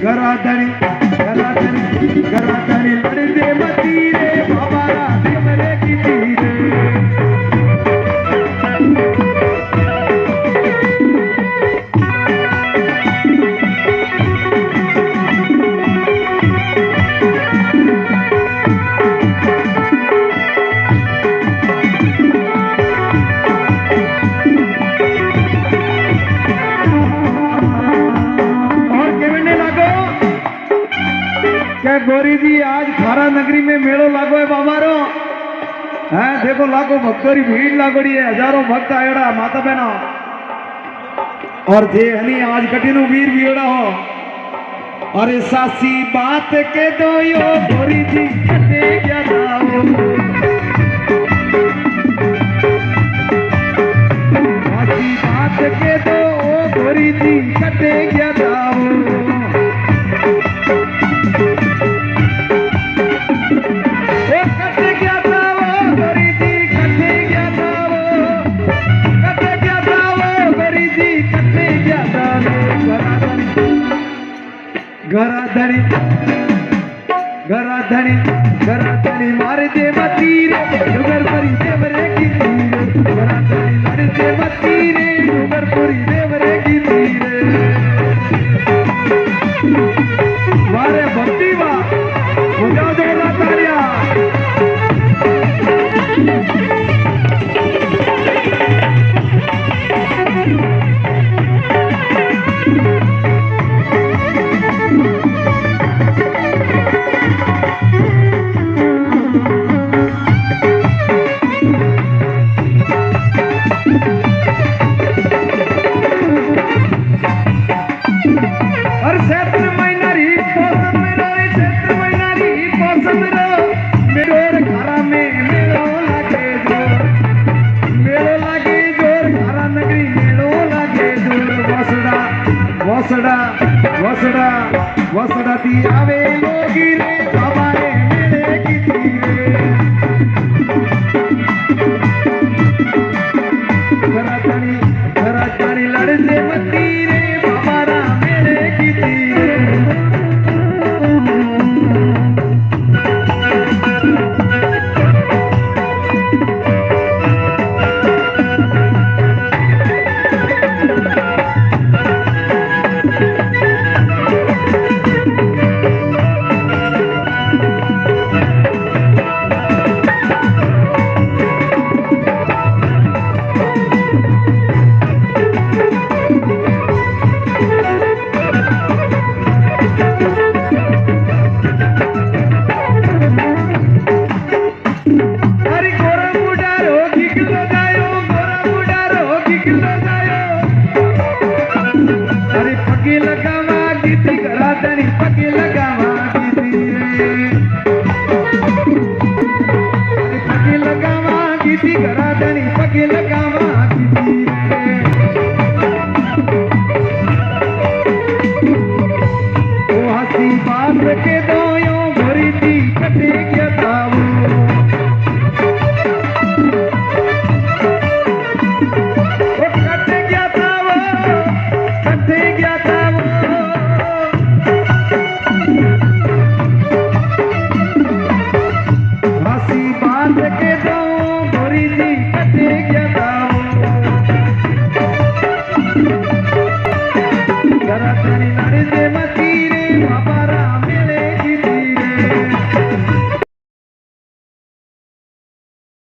घराधणी घराधणी लड़ते मती रे बाबा देवरे की तीर गोरी जी आज खारा नगरी में मेड़ो लागो है बाबा रो है देखो लाखों भक्तों की भीड़ लागोड़ी है हजारों भक्त आयोड़ा माता बहना और जे हनी आज कठिन वीर वीड़ा हो और सासी बात के दो यो गोरी जी कटे क्या दाओ सासी बात के दो गोरी जी कटे क्या दाओ घराधणी घराधणी घराधणी मारे दे मती रे डुगर परी देवरे की तीर घराधणी लड़ते मती रे डुगर परी देवरे की तीर मारे भक्ति वा बजाओ जोड़ा तालियां वसड़ा वसड़ा दी आवे लोगी रे बाबा रे मेरे की तीरे घराधणी लड़ते मती रे बाबा रा मेरे की तीरे लगावा गीत घराधणी